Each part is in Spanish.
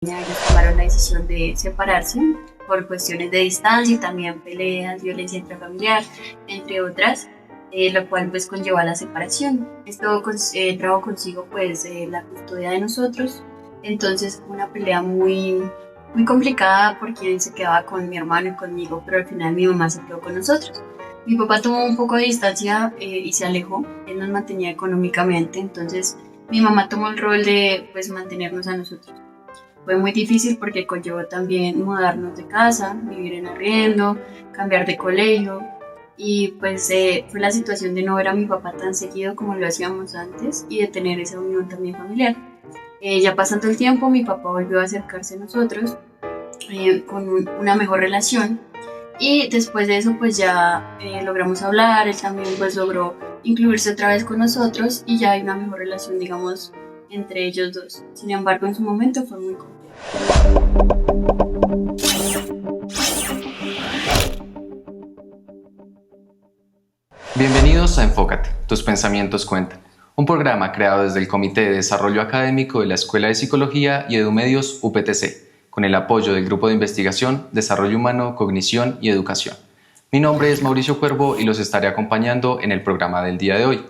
Ellos tomaron la decisión de separarse por cuestiones de distancia y también peleas, violencia intrafamiliar, entre otras, lo cual pues conllevó a la separación. Esto trajo consigo pues la custodia de nosotros, entonces fue una pelea muy complicada por quien se quedaba con mi hermano y conmigo, pero al final mi mamá se quedó con nosotros. Mi papá tomó un poco de distancia y se alejó, él nos mantenía económicamente, entonces mi mamá tomó el rol de pues mantenernos a nosotros. Fue muy difícil porque conllevó también mudarnos de casa, vivir en arriendo, cambiar de colegio y pues fue la situación de no ver a mi papá tan seguido como lo hacíamos antes y de tener esa unión también familiar. Ya pasando el tiempo, mi papá volvió a acercarse a nosotros con una mejor relación y después de eso pues ya logramos hablar, él también pues logró incluirse otra vez con nosotros y ya hay una mejor relación, digamos, entre ellos dos. Sin embargo, en su momento fue muy complejo. Bienvenidos a Enfócate, tus pensamientos cuentan, un programa creado desde el Comité de Desarrollo Académico de la Escuela de Psicología y Edumedios UPTC, con el apoyo del Grupo de Investigación, Desarrollo Humano, Cognición y Educación. Mi nombre es Mauricio Cuervo y los estaré acompañando en el programa del día de hoy,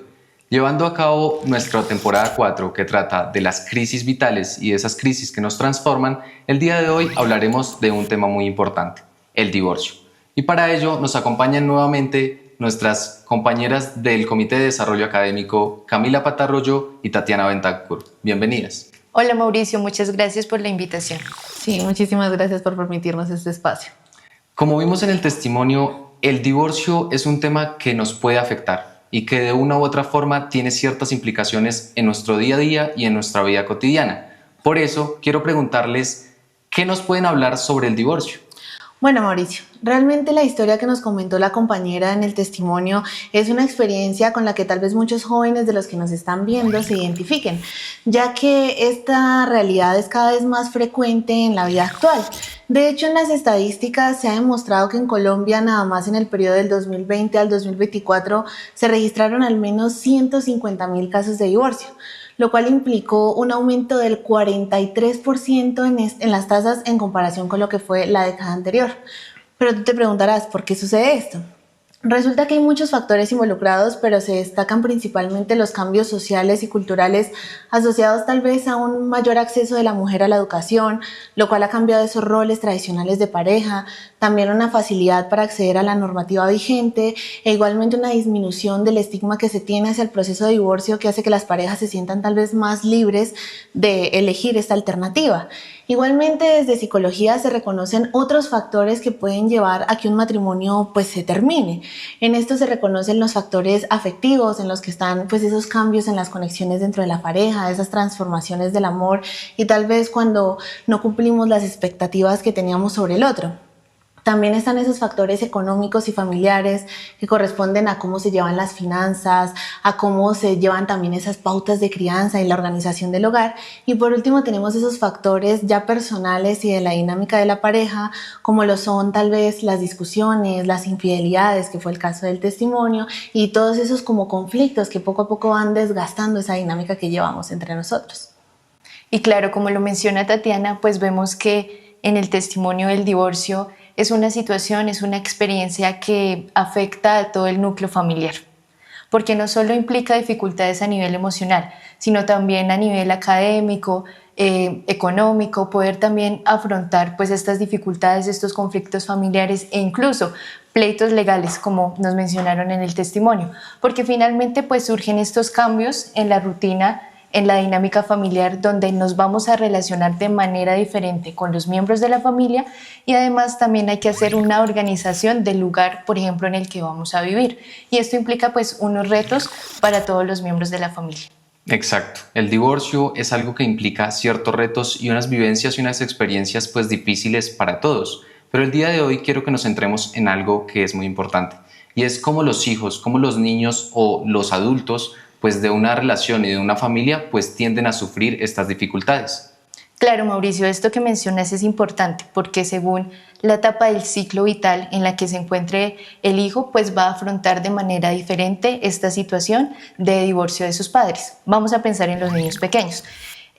llevando a cabo nuestra temporada 4 que trata de las crisis vitales y de esas crisis que nos transforman. El día de hoy hablaremos de un tema muy importante, el divorcio. Y para ello nos acompañan nuevamente nuestras compañeras del Comité de Desarrollo Académico, Camila Patarroyo y Tatiana Bentancur. Bienvenidas. Hola Mauricio, muchas gracias por la invitación. Sí, muchísimas gracias por permitirnos este espacio. Como vimos en el testimonio, el divorcio es un tema que nos puede afectar y que de una u otra forma tiene ciertas implicaciones en nuestro día a día y en nuestra vida cotidiana. Por eso quiero preguntarles, ¿qué nos pueden hablar sobre el divorcio? Bueno, Mauricio, realmente la historia que nos comentó la compañera en el testimonio es una experiencia con la que tal vez muchos jóvenes de los que nos están viendo se identifiquen, ya que esta realidad es cada vez más frecuente en la vida actual. De hecho, en las estadísticas se ha demostrado que en Colombia, nada más en el periodo del 2020 al 2024, se registraron al menos 150.000 casos de divorcio, lo cual implicó un aumento del 43% en las tasas en comparación con lo que fue la década anterior. Pero tú te preguntarás, ¿por qué sucede esto? Resulta que hay muchos factores involucrados, pero se destacan principalmente los cambios sociales y culturales asociados tal vez a un mayor acceso de la mujer a la educación, lo cual ha cambiado esos roles tradicionales de pareja, también una facilidad para acceder a la normativa vigente e igualmente una disminución del estigma que se tiene hacia el proceso de divorcio que hace que las parejas se sientan tal vez más libres de elegir esta alternativa. Igualmente, desde psicología se reconocen otros factores que pueden llevar a que un matrimonio pues se termine. En esto se reconocen los factores afectivos en los que están pues esos cambios en las conexiones dentro de la pareja, esas transformaciones del amor y tal vez cuando no cumplimos las expectativas que teníamos sobre el otro. También están esos factores económicos y familiares que corresponden a cómo se llevan las finanzas, a cómo se llevan también esas pautas de crianza y la organización del hogar. Y por último tenemos esos factores ya personales y de la dinámica de la pareja, como lo son tal vez las discusiones, las infidelidades, que fue el caso del testimonio, y todos esos como conflictos que poco a poco van desgastando esa dinámica que llevamos entre nosotros. Y claro, como lo menciona Tatiana, pues vemos que en el testimonio del divorcio es una situación, es una experiencia que afecta a todo el núcleo familiar, porque no solo implica dificultades a nivel emocional, sino también a nivel académico, económico, poder también afrontar pues estas dificultades, estos conflictos familiares e incluso pleitos legales, como nos mencionaron en el testimonio, porque finalmente pues surgen estos cambios en la rutina, en la dinámica familiar, donde nos vamos a relacionar de manera diferente con los miembros de la familia y además también hay que hacer una organización del lugar, por ejemplo, en el que vamos a vivir. Y esto implica pues unos retos para todos los miembros de la familia. Exacto. El divorcio es algo que implica ciertos retos y unas vivencias y unas experiencias pues difíciles para todos. Pero el día de hoy quiero que nos centremos en algo que es muy importante y es cómo los hijos, cómo los niños o los adultos pues de una relación y de una familia pues tienden a sufrir estas dificultades. Claro, Mauricio, esto que mencionas es importante porque según la etapa del ciclo vital en la que se encuentre el hijo, pues va a afrontar de manera diferente esta situación de divorcio de sus padres. Vamos a pensar en los niños pequeños.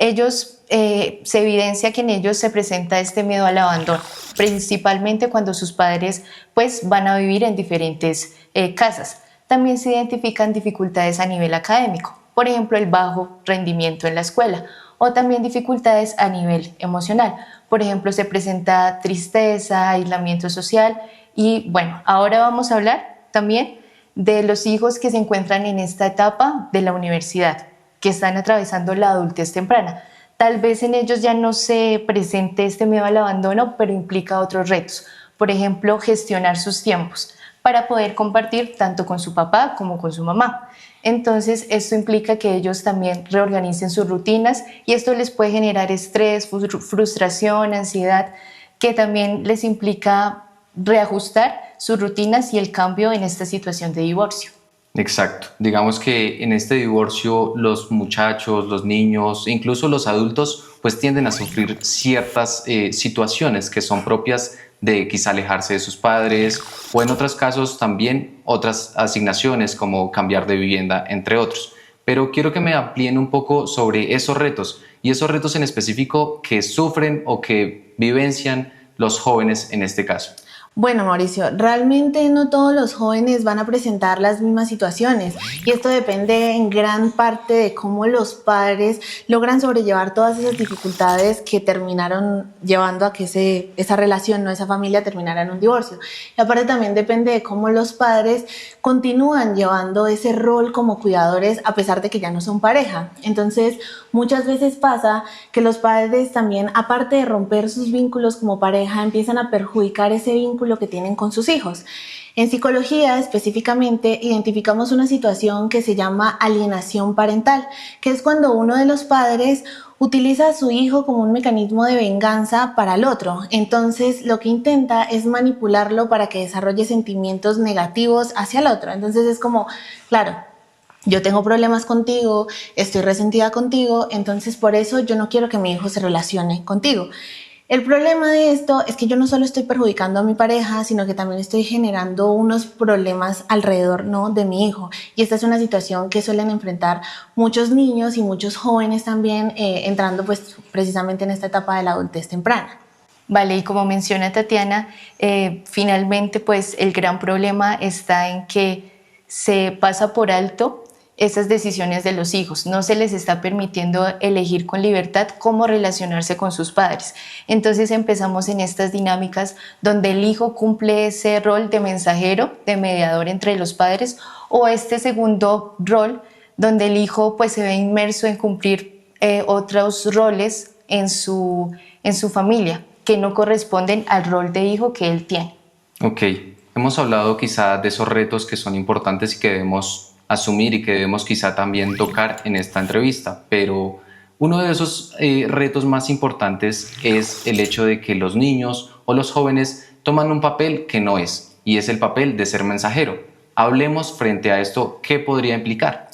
se evidencia que en ellos se presenta este miedo al abandono, principalmente cuando sus padres pues van a vivir en diferentes casas. También se identifican dificultades a nivel académico, por ejemplo el bajo rendimiento en la escuela, o también dificultades a nivel emocional. Por ejemplo, se presenta tristeza, aislamiento social y bueno, ahora vamos a hablar también de los hijos que se encuentran en esta etapa de la universidad, que están atravesando la adultez temprana. Tal vez en ellos ya no se presente este miedo al abandono, pero implica otros retos. Por ejemplo, gestionar sus tiempos para poder compartir tanto con su papá como con su mamá. Entonces, esto implica que ellos también reorganicen sus rutinas y esto les puede generar estrés, frustración, ansiedad, que también les implica reajustar sus rutinas y el cambio en esta situación de divorcio. Exacto. Digamos que en este divorcio los muchachos, los niños, incluso los adultos, pues tienden a sufrir ciertas situaciones que son propias de quizá alejarse de sus padres o en otros casos también otras asignaciones como cambiar de vivienda, entre otros. Pero quiero que me amplíen un poco sobre esos retos y esos retos en específico que sufren o que vivencian los jóvenes en este caso. Bueno, Mauricio, realmente no todos los jóvenes van a presentar las mismas situaciones y esto depende en gran parte de cómo los padres logran sobrellevar todas esas dificultades que terminaron llevando a que esa relación, esa familia terminara en un divorcio. Y aparte también depende de cómo los padres continúan llevando ese rol como cuidadores a pesar de que ya no son pareja. Entonces, muchas veces pasa que los padres también, aparte de romper sus vínculos como pareja, empiezan a perjudicar ese vínculo que tienen con sus hijos. En psicología específicamente identificamos una situación que se llama alienación parental, que es cuando uno de los padres utiliza a su hijo como un mecanismo de venganza para el otro. Entonces lo que intenta es manipularlo para que desarrolle sentimientos negativos hacia el otro. Entonces es como, claro, yo tengo problemas contigo, estoy resentida contigo, entonces por eso yo no quiero que mi hijo se relacione contigo. El problema de esto es que yo no solo estoy perjudicando a mi pareja, sino que también estoy generando unos problemas alrededor, ¿no?, de mi hijo. Y esta es una situación que suelen enfrentar muchos niños y muchos jóvenes también entrando pues precisamente en esta etapa de la adultez temprana. Vale, y como menciona Tatiana, finalmente pues el gran problema está en que se pasa por alto esas decisiones de los hijos, no se les está permitiendo elegir con libertad cómo relacionarse con sus padres. Entonces empezamos en estas dinámicas donde el hijo cumple ese rol de mensajero, de mediador entre los padres, o este segundo rol donde el hijo pues se ve inmerso en cumplir otros roles en su familia que no corresponden al rol de hijo que él tiene. Ok, hemos hablado quizá de esos retos que son importantes y que debemos asumir y que debemos quizá también tocar en esta entrevista, pero uno de esos retos más importantes es el hecho de que los niños o los jóvenes toman un papel que no es, y es el papel de ser mensajero. Hablemos frente a esto, ¿qué podría implicar?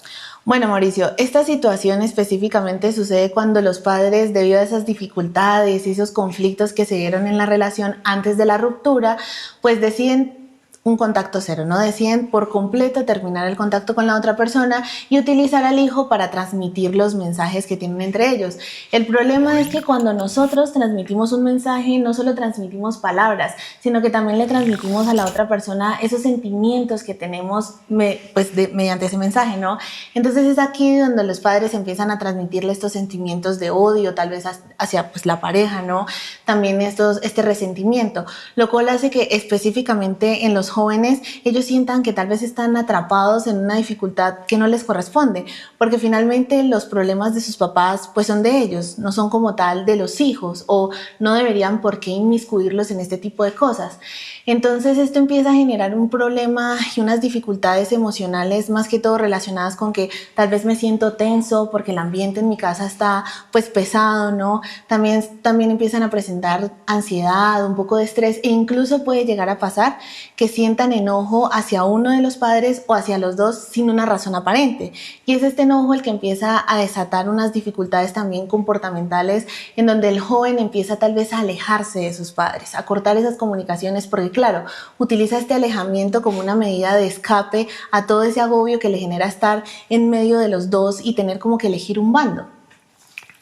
Bueno, Mauricio, esta situación específicamente sucede cuando los padres, debido a esas dificultades y esos conflictos que se dieron en la relación antes de la ruptura, pues deciden un contacto cero, ¿no? Deciden por completo terminar el contacto con la otra persona y utilizar al hijo para transmitir los mensajes que tienen entre ellos. El problema es que cuando nosotros transmitimos un mensaje, no solo transmitimos palabras, sino que también le transmitimos a la otra persona esos sentimientos que tenemos mediante ese mensaje, ¿no? Entonces es aquí donde los padres empiezan a transmitirle estos sentimientos de odio, tal vez hacia pues, la pareja, ¿no? También este resentimiento, lo cual hace que específicamente en los jóvenes, ellos sientan que tal vez están atrapados en una dificultad que no les corresponde, porque finalmente los problemas de sus papás pues son de ellos, no son como tal de los hijos o no deberían por qué inmiscuirlos en este tipo de cosas. Entonces esto empieza a generar un problema y unas dificultades emocionales más que todo relacionadas con que tal vez me siento tenso porque el ambiente en mi casa está pues pesado, ¿no? También empiezan a presentar ansiedad, un poco de estrés e incluso puede llegar a pasar que sientan enojo hacia uno de los padres o hacia los dos sin una razón aparente. Y es este enojo el que empieza a desatar unas dificultades también comportamentales en donde el joven empieza tal vez a alejarse de sus padres, a cortar esas comunicaciones porque claro, utiliza este alejamiento como una medida de escape a todo ese agobio que le genera estar en medio de los dos y tener como que elegir un bando.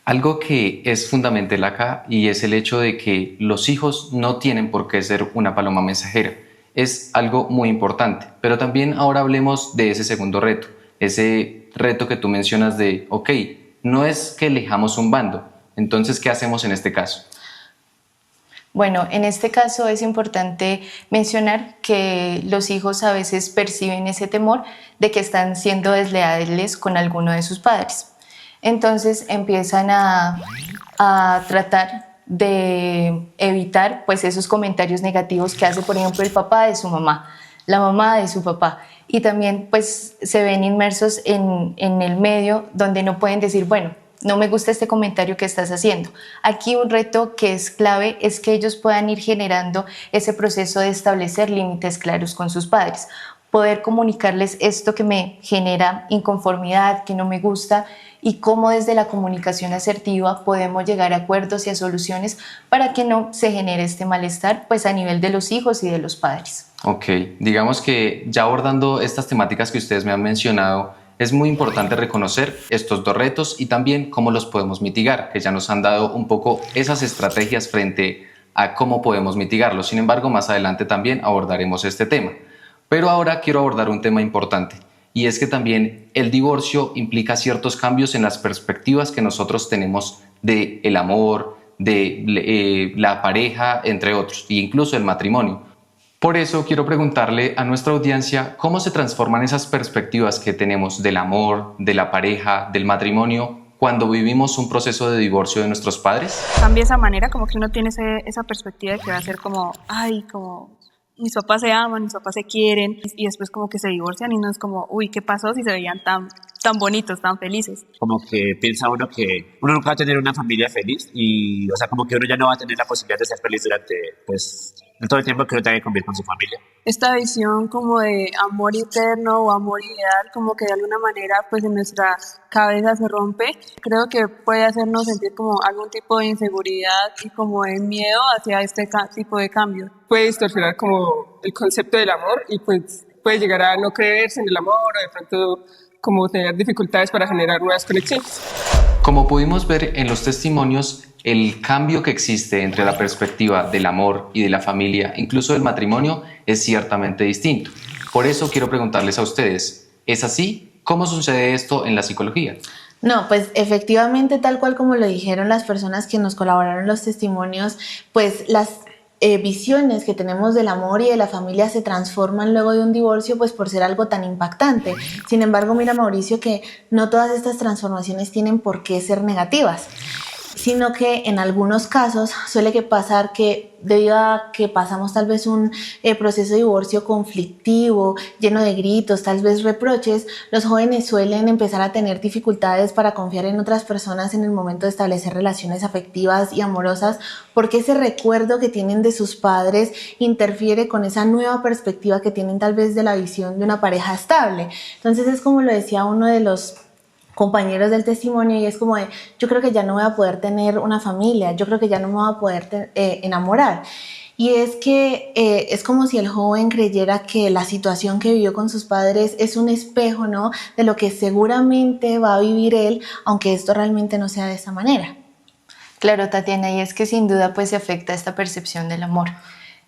Algo que es fundamental acá y es el hecho de que los hijos no tienen por qué ser una paloma mensajera. Es algo muy importante, pero también ahora hablemos de ese segundo reto, ese reto que tú mencionas de, ok, no es que elijamos un bando, entonces, ¿qué hacemos en este caso? Bueno, en este caso es importante mencionar que los hijos a veces perciben ese temor de que están siendo desleales con alguno de sus padres. Entonces empiezan a tratar de evitar pues esos comentarios negativos que hace, por ejemplo, el papá de su mamá, la mamá de su papá, y también pues se ven inmersos en el medio donde no pueden decir, bueno, no me gusta este comentario que estás haciendo. Aquí un reto que es clave es que ellos puedan ir generando ese proceso de establecer límites claros con sus padres, poder comunicarles esto que me genera inconformidad, que no me gusta, y cómo desde la comunicación asertiva podemos llegar a acuerdos y a soluciones para que no se genere este malestar pues a nivel de los hijos y de los padres. Ok, digamos que ya abordando estas temáticas que ustedes me han mencionado, es muy importante reconocer estos dos retos y también cómo los podemos mitigar, que ya nos han dado un poco esas estrategias frente a cómo podemos mitigarlos. Sin embargo, más adelante también abordaremos este tema. Pero ahora quiero abordar un tema importante, y es que también el divorcio implica ciertos cambios en las perspectivas que nosotros tenemos del amor, de la pareja, entre otros, e incluso el matrimonio. Por eso quiero preguntarle a nuestra audiencia cómo se transforman esas perspectivas que tenemos del amor, de la pareja, del matrimonio, cuando vivimos un proceso de divorcio de nuestros padres. Cambia esa manera, como que uno tiene esa perspectiva de que va a ser como, ay, como mis papás se aman, mis papás se quieren, y después como que se divorcian y no es como, uy, ¿qué pasó si se veían tan bonitos, tan felices? Como que piensa uno que uno nunca va a tener una familia feliz y, o sea, como que uno ya no va a tener la posibilidad de ser feliz durante, pues, todo el tiempo que uno tenga que convivir con su familia. Esta visión como de amor eterno o amor ideal, como que de alguna manera pues en nuestra cabeza se rompe, creo que puede hacernos sentir como algún tipo de inseguridad y como de miedo hacia este tipo de cambio. Puede distorsionar como el concepto del amor y pues puede llegar a no creerse en el amor o de pronto como tener dificultades para generar nuevas conexiones. Como pudimos ver en los testimonios, el cambio que existe entre la perspectiva del amor y de la familia, incluso del matrimonio, es ciertamente distinto. Por eso quiero preguntarles a ustedes, ¿es así? ¿Cómo sucede esto en la psicología? No, pues efectivamente, tal cual como lo dijeron las personas que nos colaboraron en los testimonios, pues las visiones que tenemos del amor y de la familia se transforman luego de un divorcio pues por ser algo tan impactante. Sin embargo, mira Mauricio que no todas estas transformaciones tienen por qué ser negativas, sino que en algunos casos suele que pasar que debido a que pasamos tal vez un proceso de divorcio conflictivo, lleno de gritos, tal vez reproches, los jóvenes suelen empezar a tener dificultades para confiar en otras personas en el momento de establecer relaciones afectivas y amorosas, porque ese recuerdo que tienen de sus padres interfiere con esa nueva perspectiva que tienen tal vez de la visión de una pareja estable. Entonces es como lo decía uno de los compañeros del testimonio y es como de, yo creo que ya no voy a poder tener una familia, yo creo que ya no me voy a poder enamorar. Y es que es como si el joven creyera que la situación que vivió con sus padres es un espejo, ¿no?, de lo que seguramente va a vivir él, aunque esto realmente no sea de esa manera. Claro, Tatiana, y es que sin duda pues se afecta esta percepción del amor.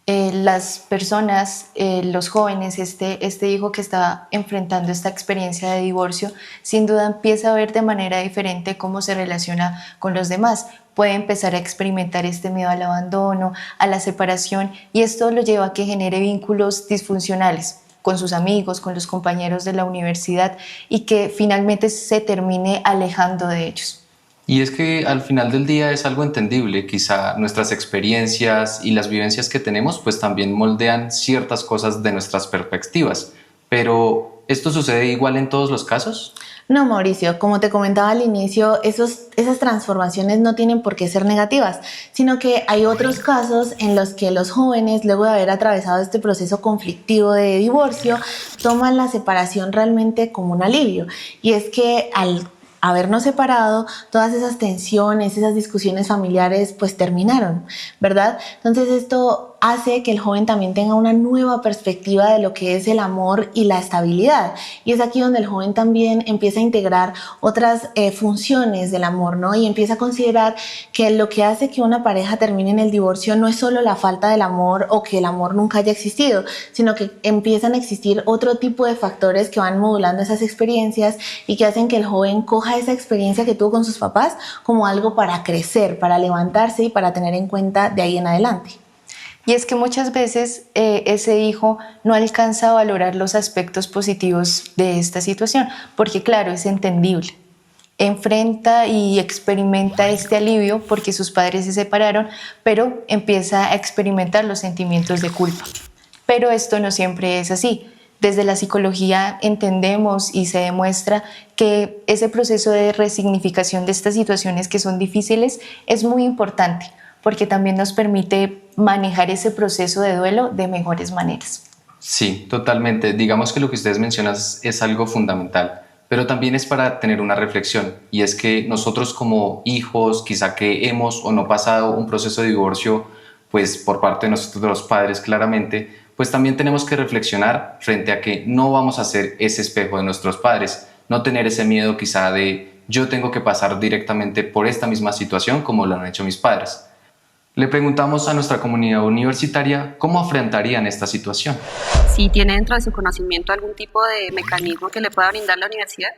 Las personas, los jóvenes, este hijo que está enfrentando esta experiencia de divorcio, sin duda empieza a ver de manera diferente cómo se relaciona con los demás. Puede empezar a experimentar este miedo al abandono, a la separación, y esto lo lleva a que genere vínculos disfuncionales con sus amigos, con los compañeros de la universidad, y que finalmente se termine alejando de ellos. Y es que al final del día es algo entendible, quizá nuestras experiencias y las vivencias que tenemos pues también moldean ciertas cosas de nuestras perspectivas, pero ¿esto sucede igual en todos los casos? No, Mauricio, como te comentaba al inicio, esas transformaciones no tienen por qué ser negativas, sino que hay otros casos en los que los jóvenes, luego de haber atravesado este proceso conflictivo de divorcio, toman la separación realmente como un alivio. Y es que al habernos separado, todas esas tensiones, esas discusiones familiares pues terminaron, ¿verdad? Entonces esto hace que el joven también tenga una nueva perspectiva de lo que es el amor y la estabilidad. Y es aquí donde el joven también empieza a integrar otras funciones del amor, ¿no? Y empieza a considerar que lo que hace que una pareja termine en el divorcio no es solo la falta del amor o que el amor nunca haya existido, sino que empiezan a existir otro tipo de factores que van modulando esas experiencias y que hacen que el joven coja esa experiencia que tuvo con sus papás como algo para crecer, para levantarse y para tener en cuenta de ahí en adelante. Y es que muchas veces ese hijo no alcanza a valorar los aspectos positivos de esta situación, porque claro, es entendible. Enfrenta y experimenta este alivio porque sus padres se separaron, pero empieza a experimentar los sentimientos de culpa. Pero esto no siempre es así. Desde la psicología entendemos y se demuestra que ese proceso de resignificación de estas situaciones que son difíciles es muy importante, porque también nos permite manejar ese proceso de duelo de mejores maneras. Sí, totalmente. Digamos que lo que ustedes mencionan es algo fundamental, pero también es para tener una reflexión, y es que nosotros como hijos, quizá que hemos o no pasado un proceso de divorcio, pues por parte de nosotros los padres claramente, pues también tenemos que reflexionar frente a que no vamos a ser ese espejo de nuestros padres, no tener ese miedo quizá de yo tengo que pasar directamente por esta misma situación como lo han hecho mis padres. Le preguntamos a nuestra comunidad universitaria cómo afrontarían esta situación. Si tiene dentro de su conocimiento algún tipo de mecanismo que le pueda brindar la universidad,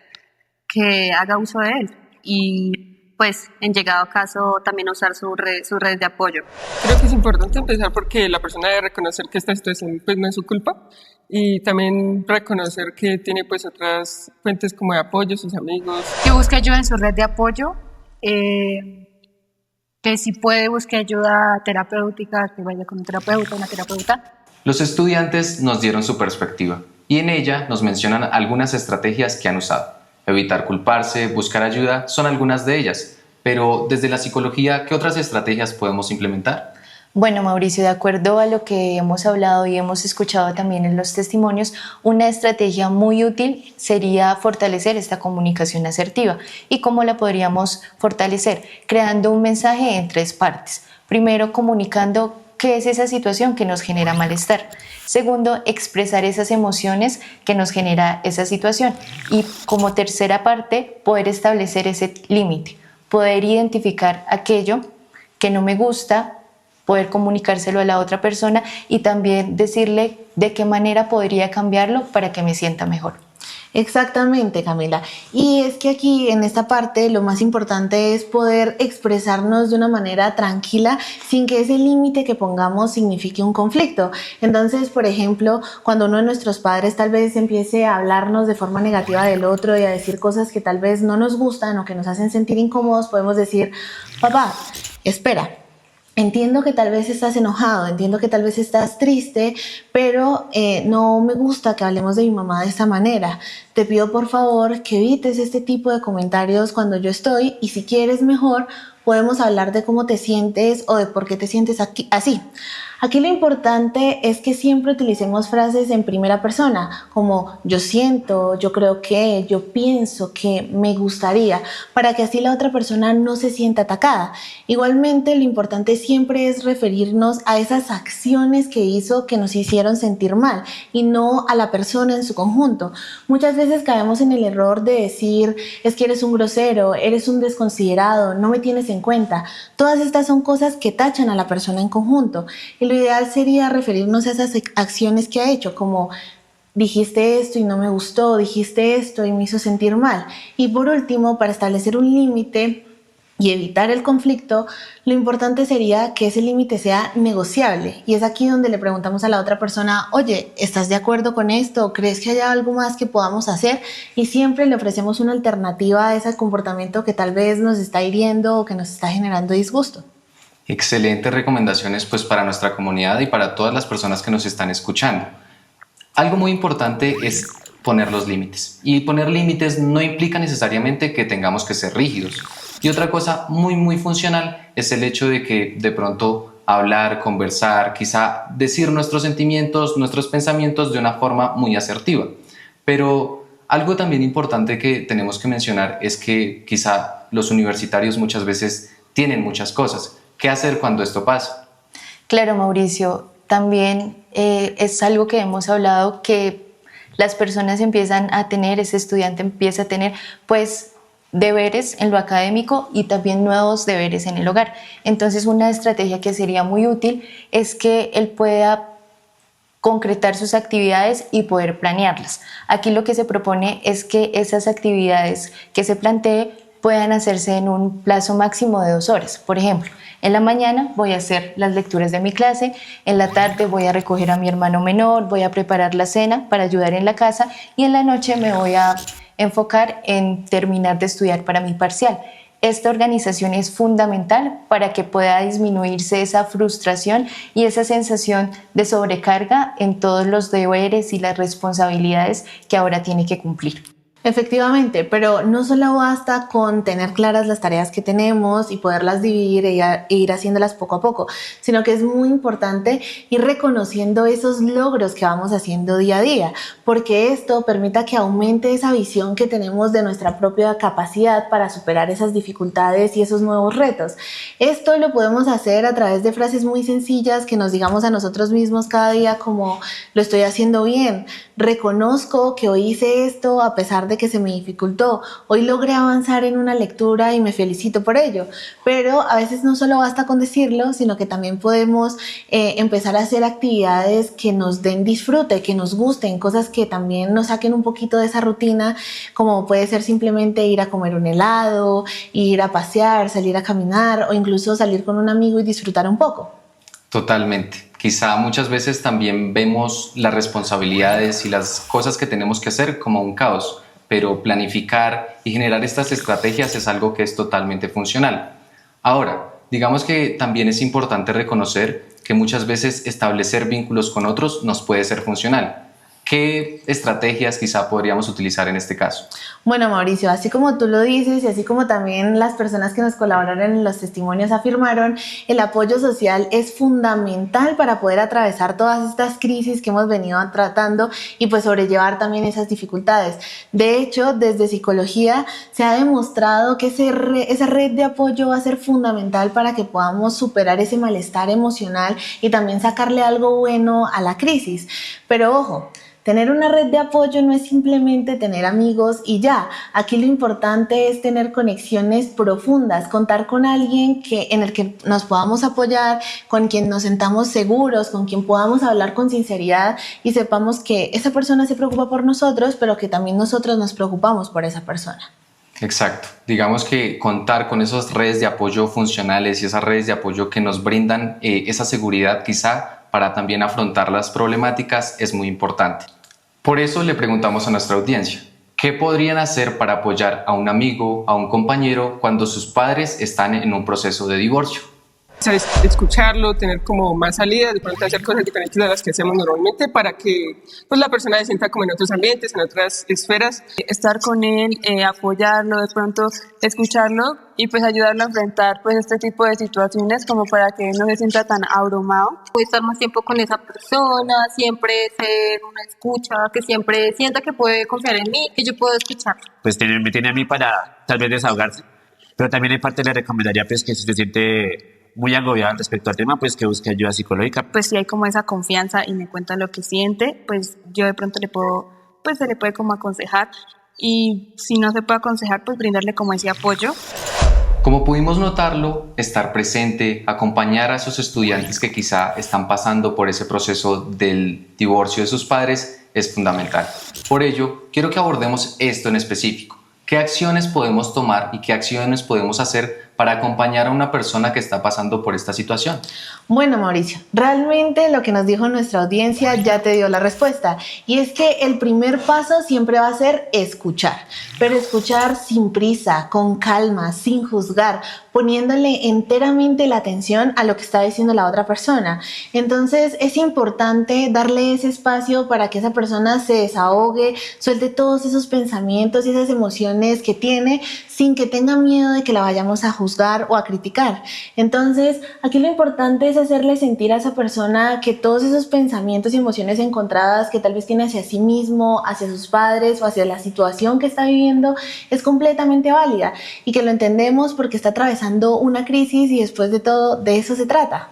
que haga uso de él y pues en llegado caso también usar su red de apoyo. Creo que es importante empezar porque la persona debe reconocer que esta situación pues no es su culpa y también reconocer que tiene pues otras fuentes como de apoyo, sus amigos. Que busque ayuda en su red de apoyo, que si puede busque ayuda terapéutica, que vaya con un terapeuta, una terapeuta. Los estudiantes nos dieron su perspectiva y en ella nos mencionan algunas estrategias que han usado. Evitar culparse, buscar ayuda, son algunas de ellas. Pero desde la psicología, ¿qué otras estrategias podemos implementar? Bueno, Mauricio, de acuerdo a lo que hemos hablado y hemos escuchado también en los testimonios, una estrategia muy útil sería fortalecer esta comunicación asertiva. ¿Y cómo la podríamos fortalecer? Creando un mensaje en 3 partes. Primero, comunicando qué es esa situación que nos genera malestar. Segundo, expresar esas emociones que nos genera esa situación. Y como tercera parte, poder establecer ese límite, poder identificar aquello que no me gusta, poder comunicárselo a la otra persona y también decirle de qué manera podría cambiarlo para que me sienta mejor. Exactamente, Camila. Y es que aquí en esta parte lo más importante es poder expresarnos de una manera tranquila sin que ese límite que pongamos signifique un conflicto. Entonces, por ejemplo, cuando uno de nuestros padres tal vez empiece a hablarnos de forma negativa del otro y a decir cosas que tal vez no nos gustan o que nos hacen sentir incómodos, podemos decir: papá, espera. Entiendo que tal vez estás enojado, entiendo que tal vez estás triste, pero no me gusta que hablemos de mi mamá de esta manera. Te pido por favor que evites este tipo de comentarios cuando yo estoy y si quieres mejor podemos hablar de cómo te sientes o de por qué te sientes así. Aquí lo importante es que siempre utilicemos frases en primera persona, como yo siento, yo creo que, yo pienso que, me gustaría, para que así la otra persona no se sienta atacada. Igualmente, lo importante siempre es referirnos a esas acciones que hizo que nos hicieron sentir mal y no a la persona en su conjunto. Muchas veces caemos en el error de decir: es que eres un grosero, eres un desconsiderado, no me tienes en cuenta. Todas estas son cosas que tachan a la persona en conjunto. Y lo ideal sería referirnos a esas acciones que ha hecho, como dijiste esto y no me gustó, dijiste esto y me hizo sentir mal. Y por último, para establecer un límite y evitar el conflicto, lo importante sería que ese límite sea negociable. Y es aquí donde le preguntamos a la otra persona: oye, ¿estás de acuerdo con esto? ¿Crees que haya algo más que podamos hacer? Y siempre le ofrecemos una alternativa a ese comportamiento que tal vez nos está hiriendo o que nos está generando disgusto. Excelentes recomendaciones pues para nuestra comunidad y para todas las personas que nos están escuchando. Algo muy importante es poner los límites. Y poner límites no implica necesariamente que tengamos que ser rígidos. Y otra cosa muy funcional es el hecho de que de pronto hablar, conversar, quizá decir nuestros sentimientos, nuestros pensamientos de una forma muy asertiva. Pero Algo también importante que tenemos que mencionar es que quizá los universitarios muchas veces tienen muchas cosas. ¿Qué hacer cuando esto pasa? Claro, Mauricio, también es algo que hemos hablado, que las personas empiezan a tener, ese estudiante empieza a tener pues deberes en lo académico y también nuevos deberes en el hogar. Entonces, una estrategia que sería muy útil es que él pueda concretar sus actividades y poder planearlas. Aquí lo que se propone es que esas actividades que se plantee puedan hacerse en un plazo máximo de 2 horas. Por ejemplo, en la mañana voy a hacer las lecturas de mi clase, en la tarde voy a recoger a mi hermano menor, voy a preparar la cena para ayudar en la casa y en la noche me voy a enfocar en terminar de estudiar para mi parcial. Esta organización es fundamental para que pueda disminuirse esa frustración y esa sensación de sobrecarga en todos los deberes y las responsabilidades que ahora tiene que cumplir. Efectivamente, pero no solo basta con tener claras las tareas que tenemos y poderlas dividir e ir haciéndolas poco a poco, sino que es muy importante ir reconociendo esos logros que vamos haciendo día a día, porque esto permita que aumente esa visión que tenemos de nuestra propia capacidad para superar esas dificultades y esos nuevos retos. Esto lo podemos hacer a través de frases muy sencillas que nos digamos a nosotros mismos cada día, como lo estoy haciendo bien, reconozco que hoy hice esto a pesar de que se me dificultó, hoy logré avanzar en una lectura y me felicito por ello. Pero a veces no solo basta con decirlo, sino que también podemos empezar a hacer actividades que nos den disfrute, que nos gusten, cosas que también nos saquen un poquito de esa rutina, como puede ser simplemente ir a comer un helado, ir a pasear, salir a caminar o incluso salir con un amigo y disfrutar un poco. Totalmente. Quizá muchas veces también vemos las responsabilidades y las cosas que tenemos que hacer como un caos, pero planificar y generar estas estrategias es algo que es totalmente funcional. Ahora, digamos que también es importante reconocer que muchas veces establecer vínculos con otros nos puede ser funcional. ¿Qué estrategias quizá podríamos utilizar en este caso? Bueno, Mauricio, así como tú lo dices y así como también las personas que nos colaboraron en los testimonios afirmaron, el apoyo social es fundamental para poder atravesar todas estas crisis que hemos venido tratando y pues sobrellevar también esas dificultades. De hecho, desde psicología se ha demostrado que esa red de apoyo va a ser fundamental para que podamos superar ese malestar emocional y también sacarle algo bueno a la crisis. Pero ojo, tener una red de apoyo no es simplemente tener amigos y ya. Aquí lo importante es tener conexiones profundas, contar con alguien en el que nos podamos apoyar, con quien nos sentamos seguros, con quien podamos hablar con sinceridad y sepamos que esa persona se preocupa por nosotros, pero que también nosotros nos preocupamos por esa persona. Exacto. Digamos que contar con esas redes de apoyo funcionales y esas redes de apoyo que nos brindan esa seguridad quizá para también afrontar las problemáticas es muy importante. Por eso le preguntamos a nuestra audiencia, ¿qué podrían hacer para apoyar a un amigo, a un compañero cuando sus padres están en un proceso de divorcio? ¿Sabes? Escucharlo, tener como más salidas, de pronto hacer cosas diferentes de las que hacemos normalmente para que pues, la persona se sienta como en otros ambientes, en otras esferas. Estar con él, apoyarlo, de pronto escucharlo y pues ayudarlo a enfrentar pues este tipo de situaciones como para que no se sienta tan abrumado. Puedo estar más tiempo con esa persona, siempre ser una escucha, que siempre sienta que puede confiar en mí, que yo puedo escuchar. Pues me tiene a mí para tal vez desahogarse, pero también en parte le recomendaría pues que si se siente muy agobiado respecto al tema, pues que busque ayuda psicológica. Pues si hay como esa confianza y me cuenta lo que siente, pues yo de pronto se le puede como aconsejar, y si no se puede aconsejar, pues brindarle como ese apoyo. Como pudimos notarlo, estar presente, acompañar a esos estudiantes que quizá están pasando por ese proceso del divorcio de sus padres es fundamental. Por ello, quiero que abordemos esto en específico. ¿Qué acciones podemos tomar y qué acciones podemos hacer para acompañar a una persona que está pasando por esta situación? Bueno, Mauricio, realmente lo que nos dijo nuestra audiencia ya te dio la respuesta, y es que el primer paso siempre va a ser escuchar, pero escuchar sin prisa, con calma, sin juzgar, poniéndole enteramente la atención a lo que está diciendo la otra persona. Entonces es importante darle ese espacio para que esa persona se desahogue, suelte todos esos pensamientos y esas emociones que tiene sin que tenga miedo de que la vayamos a juzgar o a criticar. Entonces aquí lo importante es hacerle sentir a esa persona que todos esos pensamientos y emociones encontradas que tal vez tiene hacia sí mismo, hacia sus padres o hacia la situación que está viviendo es completamente válida y que lo entendemos porque está atravesando una crisis y después de todo de eso se trata.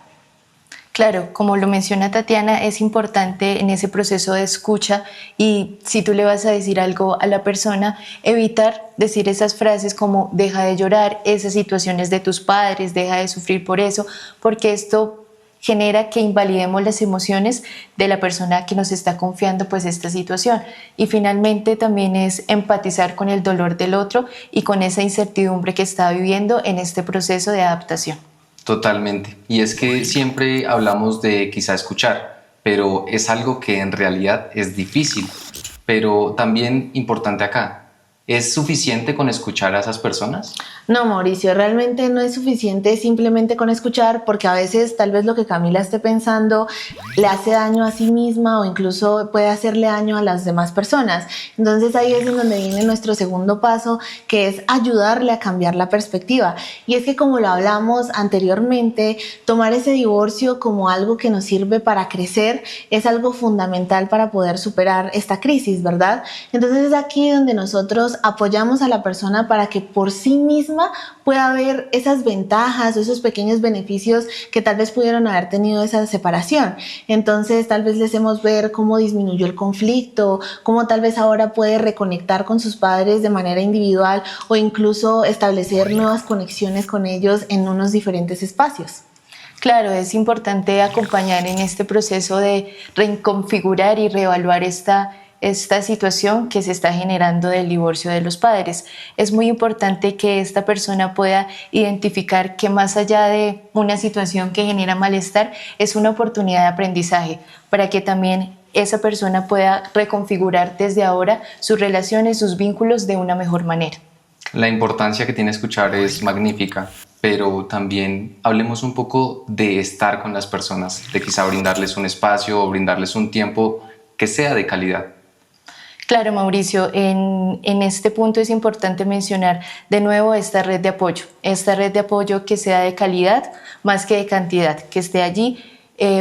Claro, como lo menciona Tatiana, es importante en ese proceso de escucha y si tú le vas a decir algo a la persona, evitar decir esas frases como deja de llorar, esas situaciones de tus padres, deja de sufrir por eso, porque esto genera que invalidemos las emociones de la persona que nos está confiando pues esta situación. Y finalmente también es empatizar con el dolor del otro y con esa incertidumbre que está viviendo en este proceso de adaptación. Totalmente. Y es que siempre hablamos de quizá escuchar, pero es algo que en realidad es difícil. Pero también importante acá, ¿es suficiente con escuchar a esas personas? No, Mauricio, realmente no es suficiente simplemente con escuchar, porque a veces tal vez lo que Camila esté pensando le hace daño a sí misma o incluso puede hacerle daño a las demás personas. Entonces ahí es en donde viene nuestro segundo paso, que es ayudarle a cambiar la perspectiva. Y es que como lo hablamos anteriormente, tomar ese divorcio como algo que nos sirve para crecer es algo fundamental para poder superar esta crisis, ¿verdad? Entonces es aquí donde nosotros apoyamos a la persona para que por sí misma pueda ver esas ventajas o esos pequeños beneficios que tal vez pudieron haber tenido esa separación. Entonces tal vez les hacemos ver cómo disminuyó el conflicto, cómo tal vez ahora puede reconectar con sus padres de manera individual o incluso establecer nuevas conexiones con ellos en unos diferentes espacios. Claro, es importante acompañar en este proceso de reconfigurar y reevaluar esta situación que se está generando del divorcio de los padres. Es muy importante que esta persona pueda identificar que más allá de una situación que genera malestar, es una oportunidad de aprendizaje para que también esa persona pueda reconfigurar desde ahora sus relaciones, sus vínculos de una mejor manera. La importancia que tiene escuchar es magnífica, pero también hablemos un poco de estar con las personas, de quizá brindarles un espacio o brindarles un tiempo que sea de calidad. Claro, Mauricio, en este punto es importante mencionar de nuevo esta red de apoyo que sea de calidad más que de cantidad, que esté allí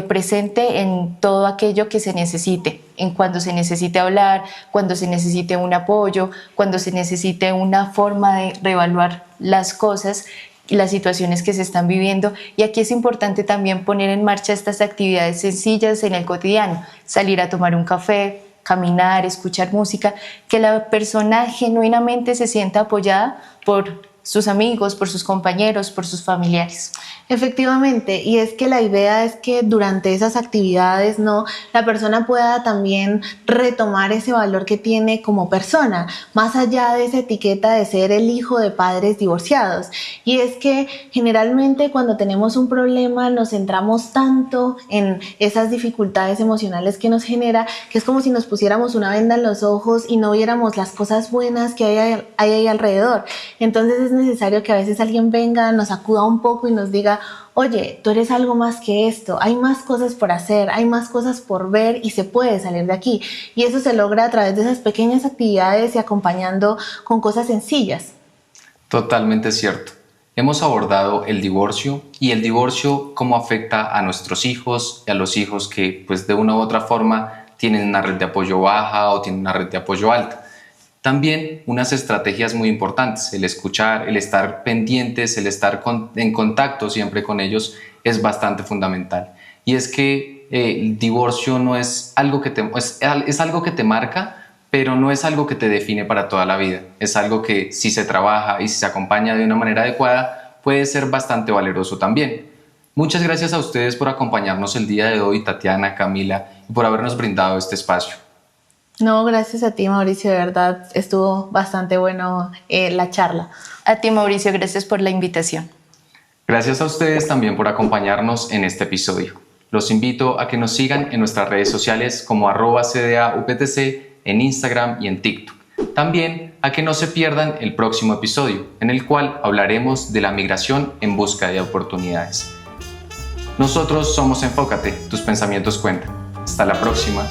presente en todo aquello que se necesite, en cuando se necesite hablar, cuando se necesite un apoyo, cuando se necesite una forma de reevaluar las cosas y las situaciones que se están viviendo. Y aquí es importante también poner en marcha estas actividades sencillas en el cotidiano, salir a tomar un café, caminar, escuchar música, que la persona genuinamente se sienta apoyada por sus amigos, por sus compañeros, por sus familiares. Efectivamente, y es que la idea es que durante esas actividades, ¿no?, la persona pueda también retomar ese valor que tiene como persona, más allá de esa etiqueta de ser el hijo de padres divorciados. Y es que generalmente cuando tenemos un problema nos centramos tanto en esas dificultades emocionales que nos genera, que es como si nos pusiéramos una venda en los ojos y no viéramos las cosas buenas que hay ahí alrededor. Entonces es necesario que a veces alguien venga, nos acuda un poco y nos diga: oye, tú eres algo más que esto, hay más cosas por hacer, hay más cosas por ver y se puede salir de aquí. Y eso se logra a través de esas pequeñas actividades y acompañando con cosas sencillas. Totalmente cierto. Hemos abordado el divorcio y el divorcio cómo afecta a nuestros hijos y a los hijos que pues de una u otra forma tienen una red de apoyo baja o tienen una red de apoyo alta. También unas estrategias muy importantes, el escuchar, el estar pendientes, el estar en contacto siempre con ellos es bastante fundamental. Y es que el divorcio no es algo que es algo que te marca, pero no es algo que te define para toda la vida. Es algo que si se trabaja y si se acompaña de una manera adecuada puede ser bastante valeroso también. Muchas gracias a ustedes por acompañarnos el día de hoy, Tatiana, Camila, y por habernos brindado este espacio. No, gracias a ti, Mauricio, de verdad estuvo bastante bueno la charla. A ti, Mauricio, gracias por la invitación. Gracias a ustedes también por acompañarnos en este episodio. Los invito a que nos sigan en nuestras redes sociales como @CDAUPTC en Instagram y en TikTok. También a que no se pierdan el próximo episodio, en el cual hablaremos de la migración en busca de oportunidades. Nosotros somos Enfócate, tus pensamientos cuentan. Hasta la próxima.